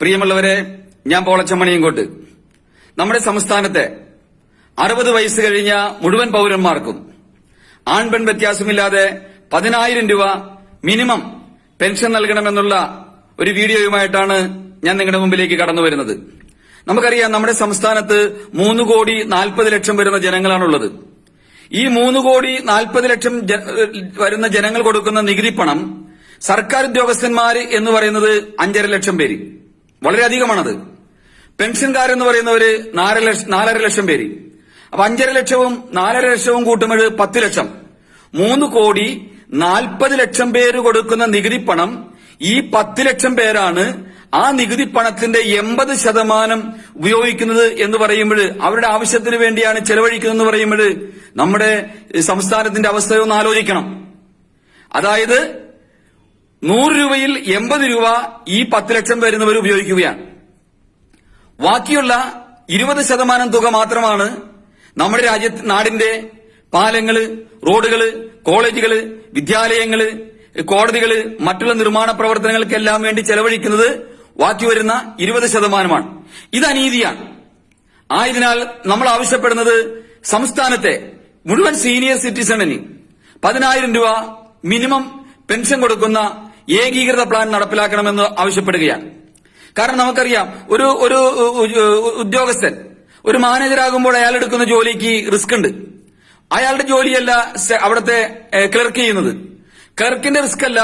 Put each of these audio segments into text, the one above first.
പ്രിയമുള്ളവരെ, ഞാൻ പോളച്ചമണിയങ്കോട്ട്. നമ്മുടെ സംസ്ഥാനത്തെ 60 വയസ്സ് കഴിഞ്ഞ മുഴുവൻ പൌരന്മാർക്കും ആൺപെൺ വ്യത്യാസമില്ലാതെ 10,000 രൂപ മിനിമം പെൻഷൻ നൽകണമെന്നുള്ള ഒരു വീഡിയോയുമായിട്ടാണ് ഞാൻ നിങ്ങളുടെ മുമ്പിലേക്ക് കടന്നു വരുന്നത്. നമുക്കറിയാം, നമ്മുടെ സംസ്ഥാനത്ത് 3,40,00,000 വരുന്ന ജനങ്ങളാണുള്ളത്. ഈ 3,40,00,000 വരുന്ന ജനങ്ങൾ കൊടുക്കുന്ന നികുതി പണം സർക്കാർ ഉദ്യോഗസ്ഥന്മാർ എന്ന് പറയുന്നത് 5.5 ലക്ഷം പേര്, വളരെയധികമാണത്. പെൻഷൻകാരെന്ന് പറയുന്നവര് 4.5 ലക്ഷം പേര്. അപ്പൊ 5.5 ലക്ഷവും 4.5 ലക്ഷവും കൂട്ടുമ്പോൾ 10 ലക്ഷം. 3,40,00,000 പേര് കൊടുക്കുന്ന നികുതി പണം ഈ 10 ലക്ഷം പേരാണ് ആ നികുതി പണത്തിന്റെ 80% ഉപയോഗിക്കുന്നത് എന്ന് പറയുമ്പോൾ, അവരുടെ ആവശ്യത്തിന് വേണ്ടിയാണ് ചെലവഴിക്കുന്നതെന്ന് പറയുമ്പോൾ നമ്മുടെ സംസ്ഥാനത്തിന്റെ അവസ്ഥയൊന്ന് ആലോചിക്കണം. അതായത് 100 രൂപയിൽ 80 രൂപ ഈ 10 ലക്ഷം വരുന്നവർ ഉപയോഗിക്കുകയാണ്. ബാക്കിയുള്ള 20% തുക മാത്രമാണ് നമ്മുടെ നാടിന്റെ പാലങ്ങള്, റോഡുകള്, കോളേജുകള്, വിദ്യാലയങ്ങള്, കോടതികള്, മറ്റുള്ള നിർമ്മാണ പ്രവർത്തനങ്ങൾക്കെല്ലാം വേണ്ടി ചെലവഴിക്കുന്നത്. ബാക്കി വരുന്ന 20%മാണ്. ഇത് അനീതിയാണ്. ആയതിനാൽ നമ്മൾ ആവശ്യപ്പെടുന്നത് സംസ്ഥാനത്തെ മുഴുവൻ സീനിയർ സിറ്റിസണിന് 10,000 രൂപ മിനിമം പെൻഷൻ കൊടുക്കുന്ന ഏകീകൃത പ്ലാൻ നടപ്പിലാക്കണമെന്ന് ആവശ്യപ്പെടുകയാണ്. കാരണം നമുക്കറിയാം, ഒരു ഉദ്യോഗസ്ഥൻ ഒരു മാനേജറാകുമ്പോൾ അയാൾ എടുക്കുന്ന ജോലിക്ക് റിസ്ക് ഉണ്ട്. അയാളുടെ ജോലിയല്ല അവിടുത്തെ ക്ലർക്ക് ചെയ്യുന്നത്, ക്ലർക്കിന്റെ റിസ്ക് അല്ല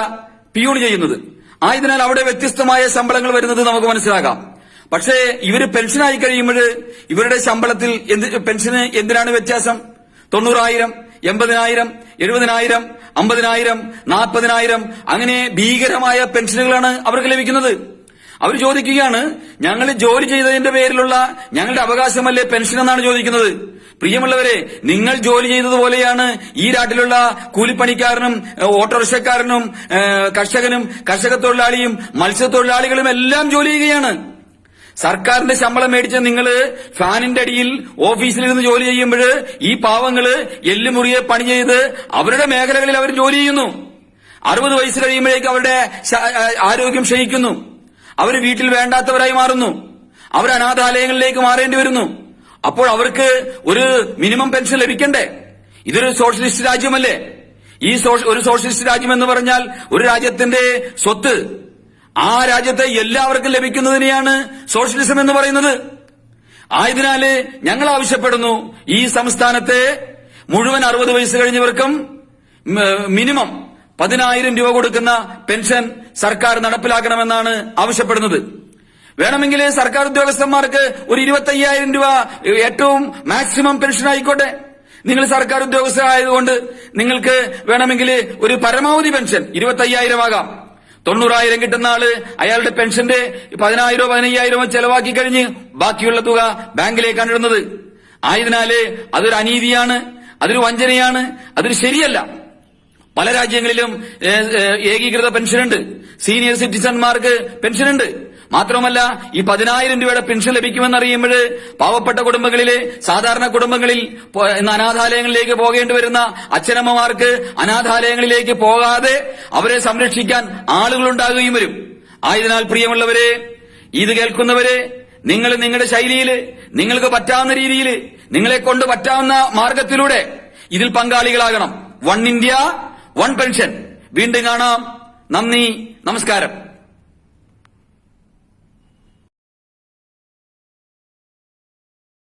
പിയൂൺ ചെയ്യുന്നത്. ആയതിനാൽ അവിടെ വ്യത്യസ്തമായ ശമ്പളങ്ങൾ വരുന്നത് നമുക്ക് മനസ്സിലാക്കാം. പക്ഷേ ഇവര് പെൻഷനായി കഴിയുമ്പോൾ ഇവരുടെ ശമ്പളത്തിൽ പെൻഷന് എന്തിനാണ് വ്യത്യാസം? 90,000, 80,000, 70,000, 50,000, 40,000 അങ്ങനെ ഭീകരമായ പെൻഷനുകളാണ് അവർക്ക് ലഭിക്കുന്നത്. അവർ ചോദിക്കുകയാണ്, ഞങ്ങൾ ജോലി ചെയ്തതിന്റെ പേരിലുള്ള ഞങ്ങളുടെ അവകാശമല്ലേ പെൻഷൻ എന്നാണ് ചോദിക്കുന്നത്. പ്രിയമുള്ളവരെ, നിങ്ങൾ ജോലി ചെയ്തതുപോലെയാണ് ഈ നാട്ടിലുള്ള കൂലിപ്പണിക്കാരനും ഓട്ടോറിക്ഷക്കാരനും കർഷകനും കർഷക തൊഴിലാളിയും മത്സ്യത്തൊഴിലാളികളും എല്ലാം ജോലി ചെയ്യുകയാണ്. സർക്കാരിന്റെ ശമ്പളം മേടിച്ച് നിങ്ങൾ ഫാനിന്റെ അടിയിൽ ഓഫീസിലിരുന്ന് ജോലി ചെയ്യുമ്പോൾ ഈ പാവങ്ങള് എല്ലുമുറിയെ പണി ചെയ്ത് അവരുടെ മേഖലകളിൽ അവർ ജോലി ചെയ്യുന്നു. 60 വയസ്സ് കഴിയുമ്പോഴേക്ക് അവരുടെ ആരോഗ്യം ക്ഷയിക്കുന്നു. അവർ വീട്ടിൽ വേണ്ടാത്തവരായി മാറുന്നു. അവർ അനാഥാലയങ്ങളിലേക്ക് മാറേണ്ടി വരുന്നു. അപ്പോൾ അവർക്ക് ഒരു മിനിമം പെൻഷൻ ലഭിക്കണ്ടേ? ഇതൊരു സോഷ്യലിസ്റ്റ് രാജ്യമല്ലേ? ഒരു സോഷ്യലിസ്റ്റ് രാജ്യം എന്ന് പറഞ്ഞാൽ ഒരു രാജ്യത്തിന്റെ സ്വത്ത് ആ രാജ്യത്തെ എല്ലാവർക്കും ലഭിക്കുന്നതിനെയാണ് സോഷ്യലിസം എന്ന് പറയുന്നത്. ആയതിനാല് ഞങ്ങൾ ആവശ്യപ്പെടുന്നു, ഈ സംസ്ഥാനത്തെ മുഴുവൻ 60 വയസ്സ് കഴിഞ്ഞവർക്കും മിനിമം 10,000 രൂപ കൊടുക്കുന്ന പെൻഷൻ സർക്കാർ നടപ്പിലാക്കണമെന്നാണ് ആവശ്യപ്പെടുന്നത്. വേണമെങ്കിൽ സർക്കാർ ഉദ്യോഗസ്ഥന്മാർക്ക് ഒരു 25,000 രൂപ ഏറ്റവും മാക്സിമം പെൻഷൻ ആയിക്കോട്ടെ. നിങ്ങൾ സർക്കാർ ഉദ്യോഗസ്ഥരായതുകൊണ്ട് നിങ്ങൾക്ക് വേണമെങ്കിൽ ഒരു പരമാവധി പെൻഷൻ 25,000 ആകാം. 90,000 കിട്ടുന്ന ആള് അയാളുടെ പെൻഷന്റെ 10,000 15,000 ചെലവാക്കി കഴിഞ്ഞ് ബാക്കിയുള്ള തുക ബാങ്കിലേക്കാണ് ഇടുന്നത്. ആയതിനാല് അതൊരു അനീതിയാണ്, അതൊരു വഞ്ചനയാണ്, അതൊരു ശരിയല്ല. പല രാജ്യങ്ങളിലും ഏകീകൃത പെൻഷനുണ്ട്, സീനിയർ സിറ്റിസൺമാർക്ക് പെൻഷനുണ്ട്. മാത്രമല്ല, ഈ 10,000 രൂപയുടെ പെൻഷൻ ലഭിക്കുമെന്നറിയുമ്പോൾ പാവപ്പെട്ട കുടുംബങ്ങളിലെ സാധാരണ കുടുംബങ്ങളിൽ അനാഥാലയങ്ങളിലേക്ക് പോകേണ്ടി വരുന്ന അച്ഛനമ്മമാർക്ക് അനാഥാലയങ്ങളിലേക്ക് പോകാതെ അവരെ സംരക്ഷിക്കാൻ ആളുകളുണ്ടാകുകയും വരും. ആയതിനാൽ പ്രിയമുള്ളവരെ, ഇത് കേൾക്കുന്നവരെ, നിങ്ങൾ നിങ്ങളുടെ ശൈലിയിൽ, നിങ്ങൾക്ക് പറ്റാവുന്ന രീതിയിൽ, നിങ്ങളെ കൊണ്ട് പറ്റാവുന്ന മാർഗത്തിലൂടെ ഇതിൽ പങ്കാളികളാകണം. 1 ഇന്ത്യ 1 പെൻഷൻ. വീണ്ടും കാണാം. നന്ദി, നമസ്കാരം.